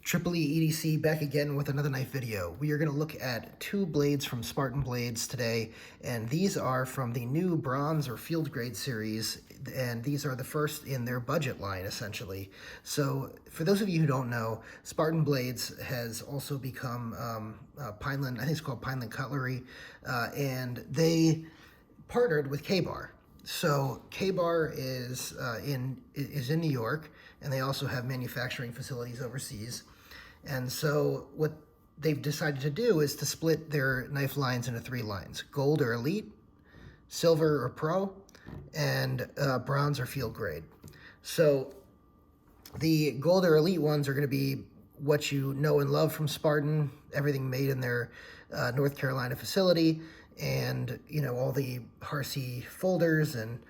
Triple E EDC back again with another knife video. We are going to look at two blades from Spartan Blades today, and these are from the new bronze or field grade series, and these are the first in their budget line essentially. So for those of you who don't know, Spartan Blades has also become Pineland, I think it's called Pineland Cutlery, and they partnered with K-Bar. So K-Bar is in New York, and they also have manufacturing facilities overseas. And so what they've decided to do is to split their knife lines into three lines: gold or elite, silver or pro, and bronze or field grade. So the gold or elite ones are going to be what you know and love from Spartan, everything made in their North Carolina facility, and all the Harsey folders and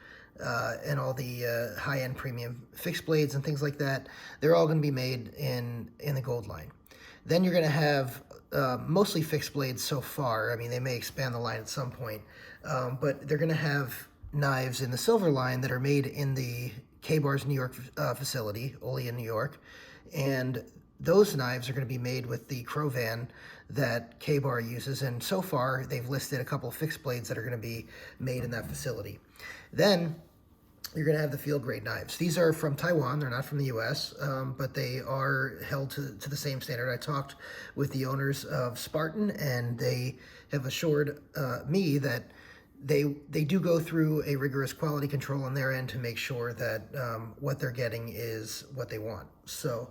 all the high-end premium fixed blades and things like that. They're all going to be made in the gold line. Then you're going to have mostly fixed blades so far. I mean, they may expand the line at some point, but they're going to have knives in the silver line that are made in the K-Bar's New York facility, Ole in New York, and those knives are going to be made with the Crovan that K-Bar uses, and so far they've listed a couple of fixed blades that are going to be made in that facility. Then you're going to have the field grade knives. These are from Taiwan. They're not from the US, but they are held to the same standard. I talked with the owners of Spartan, and they have assured me that they do go through a rigorous quality control on their end to make sure that what they're getting is what they want. So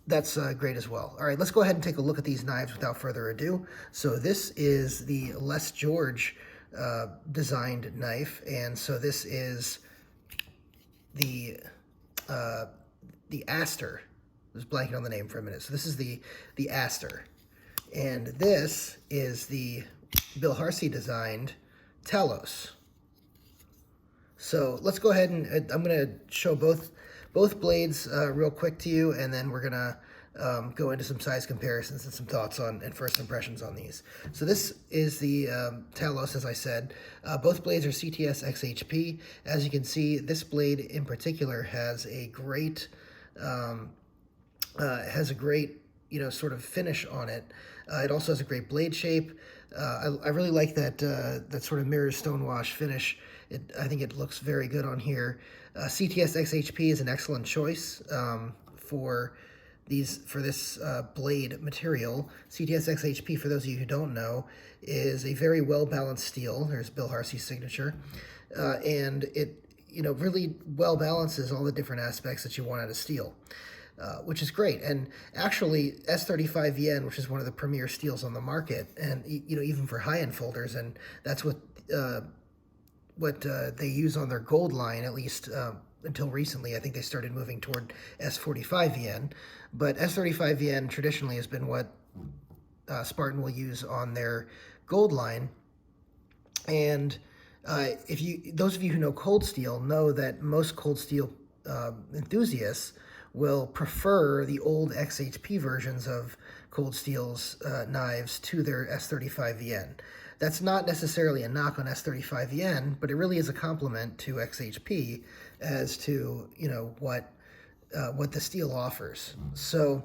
that's great as well. All right, let's go ahead and take a look at these knives without further ado. So this is the Les George designed knife, and so this is the Astor. I was blanking on the name for a minute. So this is the Astor, and this is the Bill Harsey designed Talos. So let's go ahead and I'm going to show both blades real quick to you, and then we're going to go into some size comparisons and some thoughts on and first impressions on these. So this is the Talos, as I said. Both blades are CTS-XHP. As you can see, this blade in particular has a great sort of finish on it. It also has a great blade shape. I really like that sort of mirror stonewash finish. I think it looks very good on here. CTS-XHP is an excellent choice for this blade material. CTS-XHP, for those of you who don't know, is a very well-balanced steel. There's Bill Harsey's signature, and it really well balances all the different aspects that you want out of steel, which is great. And actually, S35VN, which is one of the premier steels on the market, and even for high-end folders, and that's what they use on their gold line, at least until recently. I think they started moving toward S45VN, but S35VN traditionally has been what Spartan will use on their gold line. And those of you who know cold steel know that most cold steel enthusiasts will prefer the old XHP versions of cold steel's knives to their S35VN. That's not necessarily a knock on S35VN, but it really is a compliment to XHP as to what the steel offers. So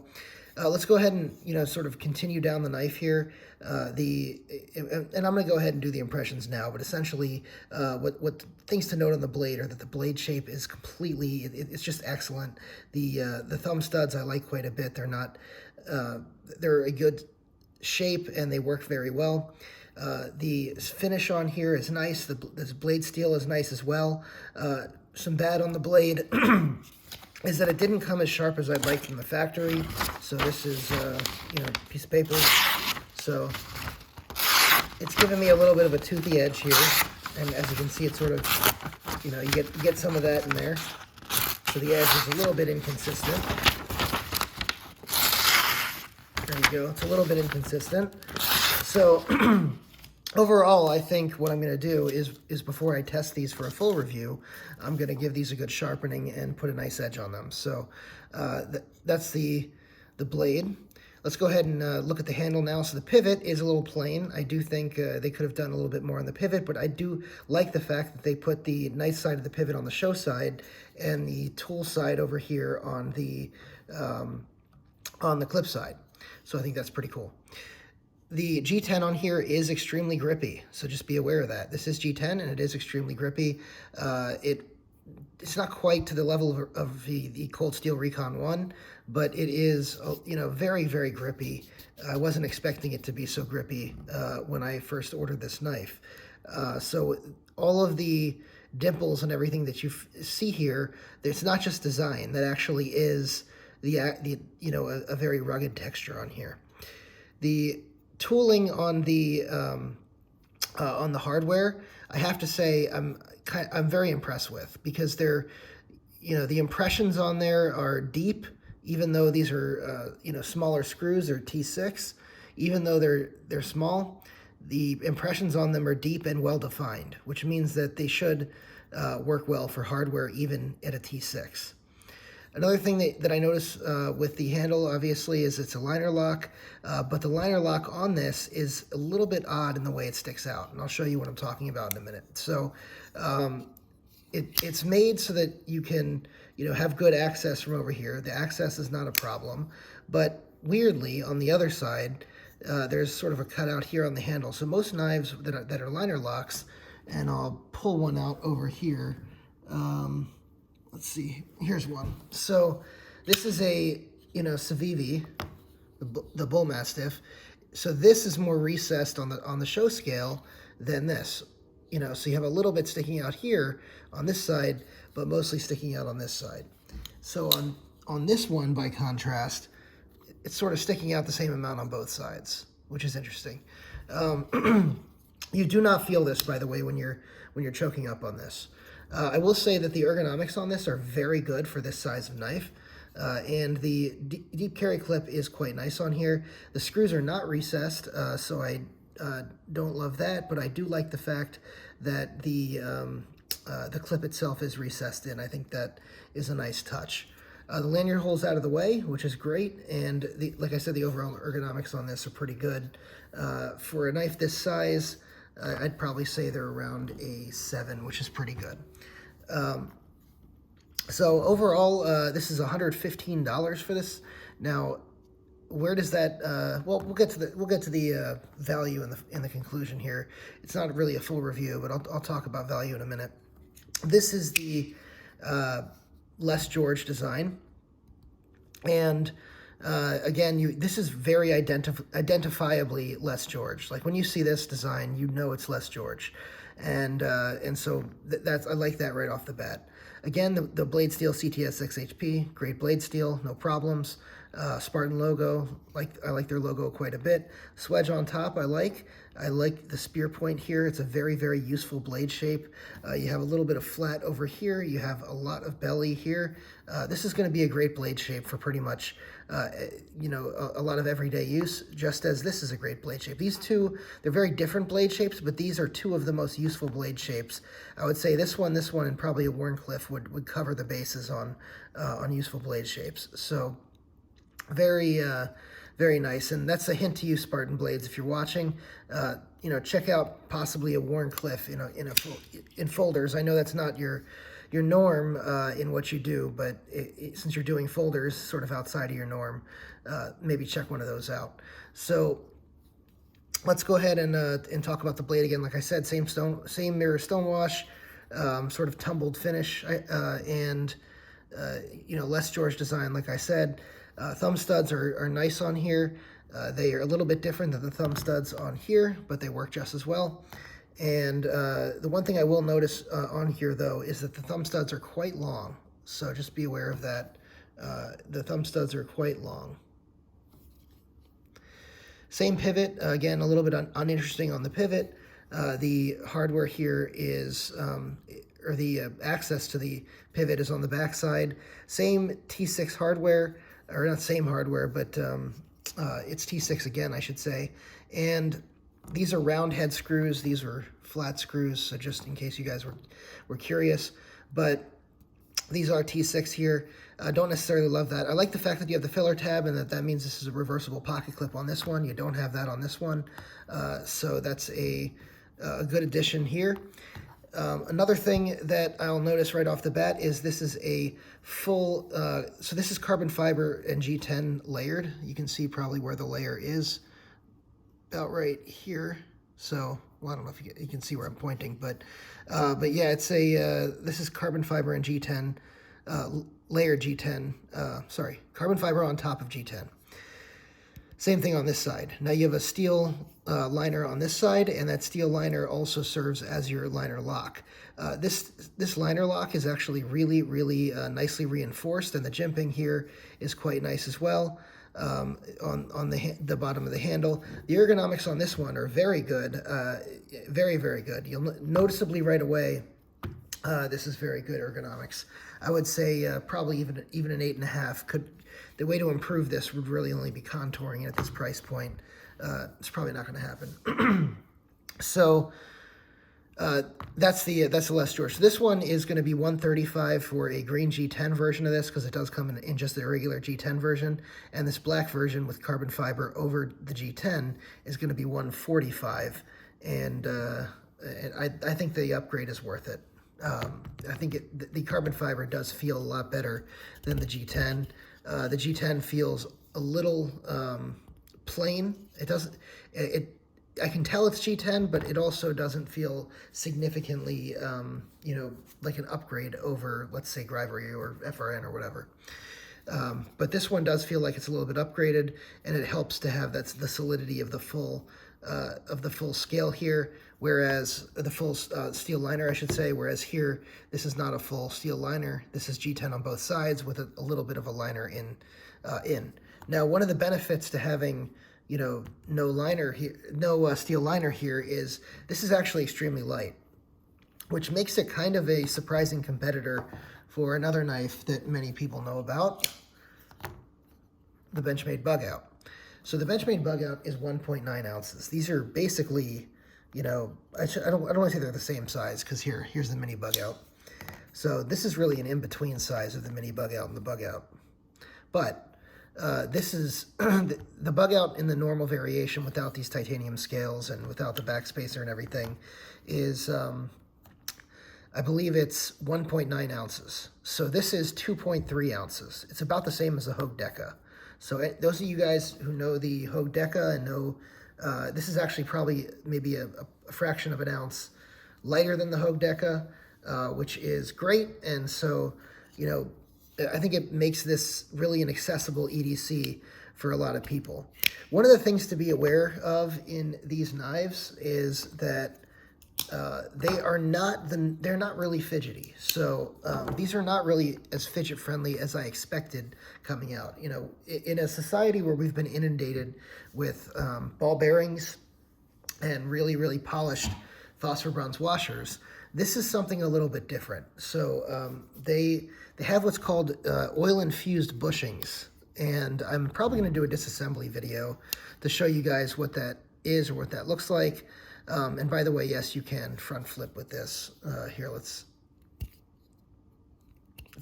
let's go ahead and sort of continue down the knife here. And I'm going to go ahead and do the impressions now. But essentially, what things to note on the blade are that the blade shape is completely it's just excellent. The thumb studs I like quite a bit. They're a good shape and they work very well. The finish on here is nice. This blade steel is nice as well. Some bad on the blade is that it didn't come as sharp as I'd like from the factory. So this is a piece of paper. So it's giving me a little bit of a toothy edge here, and as you can see, it's sort of you get some of that in there. So the edge is a little bit inconsistent. There you go. It's a little bit inconsistent. So overall, I think what I'm going to do is before I test these for a full review, I'm going to give these a good sharpening and put a nice edge on them. So that's the blade. Let's go ahead and look at the handle now. So the pivot is a little plain. I do think they could have done a little bit more on the pivot, but I do like the fact that they put the knife side of the pivot on the show side and the tool side over here on the on the clip side. So I think that's pretty cool. The G10 on here is extremely grippy, so just be aware of that. This is G10 and it is extremely grippy. It's not quite to the level of the Cold Steel Recon 1, but it is, you know, very, very grippy. I wasn't expecting it to be so grippy when I first ordered this knife. So all of the dimples and everything that you see here, it's not just design. That actually is the you know, a very rugged texture on here. The tooling on the hardware, I have to say, I'm very impressed with, because they're, you know, the impressions on there are deep, even though these are you know, smaller screws or T6. Even though they're small, the impressions on them are deep and well defined, which means that they should work well for hardware even at a T6. Another thing that I notice with the handle, obviously, is it's a liner lock, but the liner lock on this is a little bit odd in the way it sticks out, and I'll show you what I'm talking about in a minute. So it's made so that you can, you know, have good access from over here. The access is not a problem, but weirdly, on the other side, there's sort of a cutout here on the handle. So most knives that are liner locks, and I'll pull one out over here. Let's see, here's one. So this is a, you know, Civivi, the Bull Mastiff. So this is more recessed on the show scale than this. You know, so you have a little bit sticking out here on this side, but mostly sticking out on this side. So on this one, by contrast, it's sort of sticking out the same amount on both sides, which is interesting. You do not feel this, by the way, when you're choking up on this. I will say that the ergonomics on this are very good for this size of knife, and the deep carry clip is quite nice on here. The screws are not recessed, so I don't love that, but I do like the fact that the clip itself is recessed in. I think that is a nice touch. The lanyard hole's out of the way, which is great, and like I said, the overall ergonomics on this are pretty good. For a knife this size, I'd probably say they're around a 7, which is pretty good. So overall, this is $115 for this. Now, where does that? Well, we'll get to the value in the conclusion here. It's not really a full review, but I'll talk about value in a minute. This is the Les George design, and again, this is very identifiably Les George. Like when you see this design, you know it's Les George, and so that's, I like that right off the bat. Again, the blade steel CTS-XHP, great blade steel, no problems. Spartan logo, I like their logo quite a bit. Swedge on top, I like the spear point here. It's a very, very useful blade shape. You have a little bit of flat over here. You have a lot of belly here. This is going to be a great blade shape for pretty much, you know, a lot of everyday use, just as this is a great blade shape. These two, they're very different blade shapes, but these are two of the most useful blade shapes. I would say this one, and probably a Wharncliffe would cover the bases on useful blade shapes. So very, very nice, and that's a hint to you, Spartan blades. If you're watching, you know, check out possibly a Wharncliffe in folders. I know that's not your norm in what you do, but since you're doing folders sort of outside of your norm, maybe check one of those out. So let's go ahead and talk about the blade again. Like I said, same mirror stonewash, sort of tumbled finish, and you know, Les George design. Like I said. Thumb studs are nice on here. They are a little bit different than the thumb studs on here, but they work just as well. And the one thing I will notice on here, though, is that the thumb studs are quite long. So just be aware of that. The thumb studs are quite long. Same pivot. Again, a little bit uninteresting on the pivot. The hardware here is, or the access to the pivot is on the back side. Same T6 hardware. Or not same hardware, but it's T6 again, I should say. And these are round head screws. These are flat screws, so just in case you guys were curious. But these are T6 here. I don't necessarily love that. I like the fact that you have the filler tab, and that means this is a reversible pocket clip on this one. You don't have that on this one. So that's a good addition here. Another thing that I'll notice right off the bat is this is a full, so this is carbon fiber and G10 layered. You can see probably where the layer is, about right here. So, well, I don't know if you can see where I'm pointing, but yeah, it's a, this is carbon fiber and G10, layered G10, sorry, carbon fiber on top of G10. Same thing on this side. Now you have a steel liner on this side, and that steel liner also serves as your liner lock. This liner lock is actually really, really nicely reinforced, and the jimping here is quite nice as well on the bottom of the handle. The ergonomics on this one are very good, very, very good. You'll noticeably right away, this is very good ergonomics. I would say probably even an 8.5 could. The way to improve this would really only be contouring at this price point. It's probably not going to happen. So that's the Les George. So this one is going to be $135 for a green G10 version of this, because it does come in just the regular G10 version, and this black version with carbon fiber over the G10 is going to be $145, and I think the upgrade is worth it. I think the carbon fiber does feel a lot better than the G10. The G10 feels a little plain. It doesn't. I can tell it's G10, but it also doesn't feel significantly, you know, like an upgrade over, let's say, Grivery or FRN or whatever. But this one does feel like it's a little bit upgraded, and it helps to have the solidity of the full scale here, whereas the full steel liner, I should say, whereas here, this is not a full steel liner. This is G10 on both sides with a little bit of a liner in. Now, one of the benefits to having, you know, no liner here, no steel liner here is this is actually extremely light, which makes it kind of a surprising competitor for another knife that many people know about, the Benchmade Bugout. So the Benchmade Bugout is 1.9 ounces. These are basically, you know, I don't want to say they're the same size, because here's the mini Bugout. So this is really an in-between size of the mini Bugout and the Bugout. But this is the Bugout in the normal variation without these titanium scales and without the backspacer and everything is, I believe it's 1.9 ounces. So this is 2.3 ounces. It's about the same as the Hogue Deca. So those of you guys who know the Hogue Deca and know, this is actually probably maybe a fraction of an ounce lighter than the Hogue Deca, which is great. And so, you know, I think it makes this really an accessible EDC for a lot of people. One of the things to be aware of in these knives is that they're not really fidgety. So these are not really as fidget friendly as I expected coming out. You know, in a society where we've been inundated with ball bearings and really, really polished phosphor bronze washers, this is something a little bit different. So they have what's called oil-infused bushings, and I'm probably going to do a disassembly video to show you guys what that is or what that looks like. And by the way, yes, you can front flip with this. Here,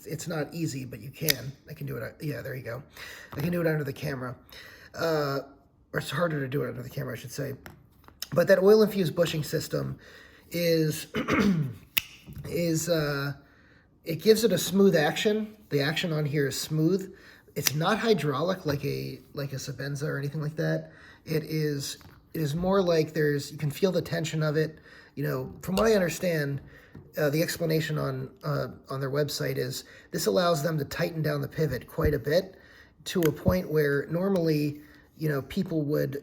it's not easy, but you can. I can do it. Yeah, there you go. I can do it under the camera. Or it's harder to do it under the camera, I should say. But that oil-infused bushing system is, it gives it a smooth action. The action on here is smooth. It's not hydraulic like a Sebenza or anything like that. It is more like you can feel the tension of it. You know, from what I understand, the explanation on their website is this allows them to tighten down the pivot quite a bit to a point where normally, you know, people would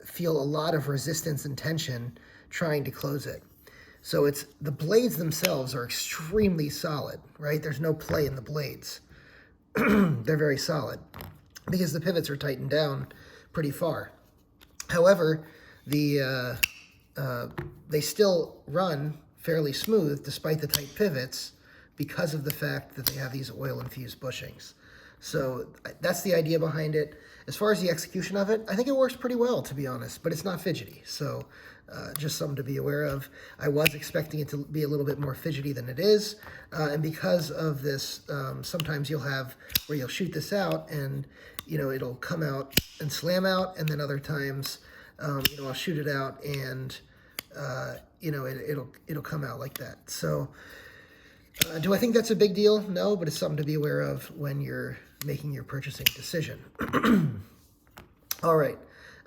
feel a lot of resistance and tension trying to close it. So the blades themselves are extremely solid, right? There's no play in the blades. They're very solid because the pivots are tightened down pretty far. However, they still run fairly smooth despite the tight pivots because of the fact that they have these oil-infused bushings. So that's the idea behind it. As far as the execution of it, I think it works pretty well, to be honest, but it's not fidgety. So just something to be aware of. I was expecting it to be a little bit more fidgety than it is. And because of this, sometimes you'll have where you'll shoot this out and, you know, it'll come out and slam out. And then other times, you know, I'll shoot it out and you know, it'll come out like that. So do I think that's a big deal? No, but it's something to be aware of when you're making your purchasing decision. All right.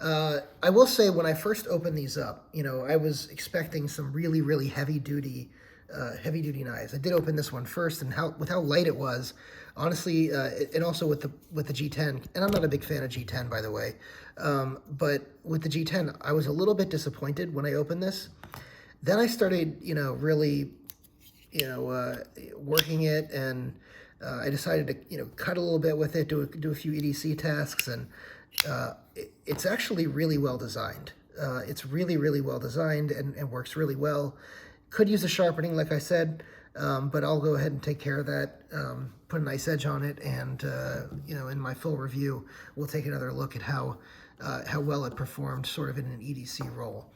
I will say when I first opened these up, you know, I was expecting some really, really heavy-duty knives. I did open this one first, and with how light it was, honestly, and also with the G10, and I'm not a big fan of G10, by the way, but with the G10, I was a little bit disappointed when I opened this. Then I started, you know, really, you know, working it, and I decided to, you know, cut a little bit with it, do a few EDC tasks, and it's actually really well designed. It's really, really well designed and works really well. Could use a sharpening, like I said, but I'll go ahead and take care of that, put a nice edge on it, and, you know, in my full review, we'll take another look at how well it performed sort of in an EDC role.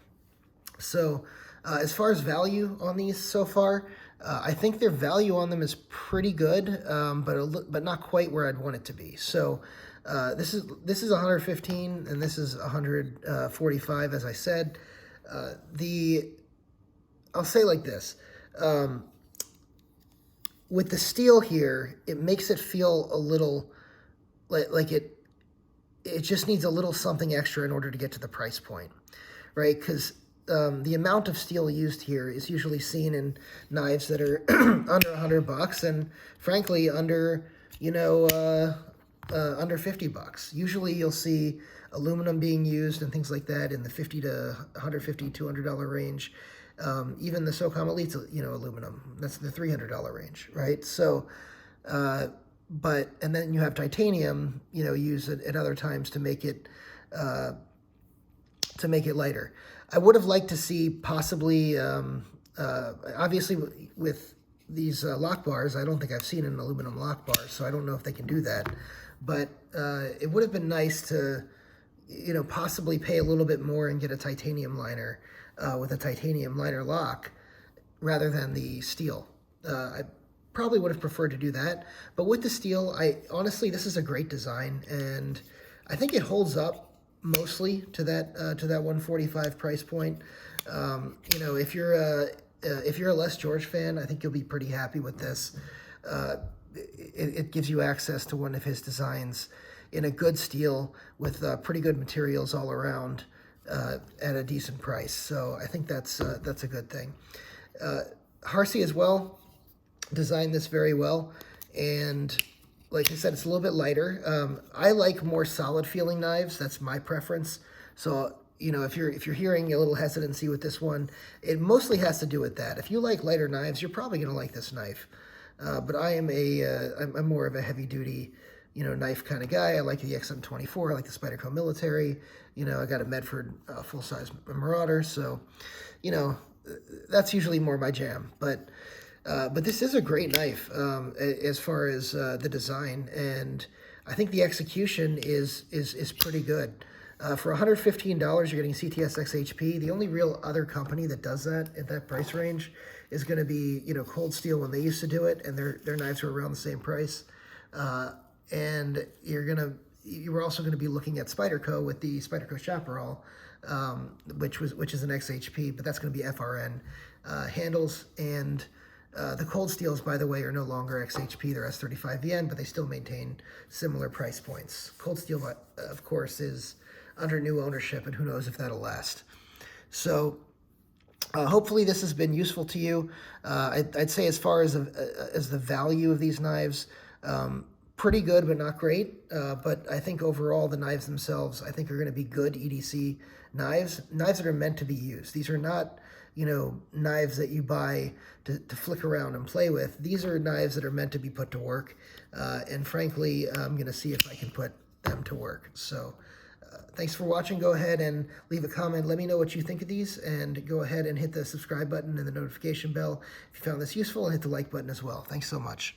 So as far as value on these so far, I think their value on them is pretty good, but not quite where I'd want it to be. So this is 115 and this is 145, as I said. I'll say like this. With the steel here, it makes it feel a little like it just needs a little something extra in order to get to the price point, right? Because the amount of steel used here is usually seen in knives that are under $100 and frankly under, you know, under $50. Usually you'll see aluminum being used and things like that in the $50 to $150, $200 range. Even the Socom Elite's, you know, aluminum, that's the $300 range, right? So, and then you have titanium, you know, used at other times to make it lighter. I would have liked to see possibly, obviously with these lock bars, I don't think I've seen an aluminum lock bar, so I don't know if they can do that. But it would have been nice to, you know, possibly pay a little bit more and get a titanium liner with a titanium liner lock rather than the steel. I probably would have preferred to do that. But with the steel, honestly, this is a great design, and I think it holds up mostly to that 145 price point. You know, if you're a Les George fan, I think you'll be pretty happy with this. It gives you access to one of his designs in a good steel with pretty good materials all around at a decent price. So I think that's a good thing. Harsey as well designed this very well, and like I said, it's a little bit lighter. I like more solid feeling knives. That's my preference. So, you know, if you're hearing a little hesitancy with this one, it mostly has to do with that. If you like lighter knives, you're probably going to like this knife. But I'm more of a heavy duty, you know, knife kind of guy. I like the XM24. I like the Spyderco Military. You know, I got a Medford full size Marauder. So, you know, that's usually more my jam. But this is a great knife as far as the design, and I think the execution is pretty good. For $115, you're getting CTS-XHP. The only real other company that does that at that price range is going to be, you know, Cold Steel when they used to do it, and their knives were around the same price. And you were also going to be looking at Spyderco with the Spyderco Chapparal, which is an XHP, but that's going to be FRN handles. And the Cold Steels, by the way, are no longer XHP. They're S35VN, but they still maintain similar price points. Cold Steel, of course, is under new ownership, and who knows if that'll last. So hopefully this has been useful to you. I'd say as far as the value of these knives, pretty good, but not great. But I think overall the knives themselves, I think, are going to be good EDC knives that are meant to be used. These are not, you know, knives that you buy to flick around and play with. These are knives that are meant to be put to work, and frankly, I'm going to see if I can put them to work. So thanks for watching. Go ahead and leave a comment. Let me know what you think of these, and go ahead and hit the subscribe button and the notification bell if you found this useful, and hit the like button as well. Thanks so much.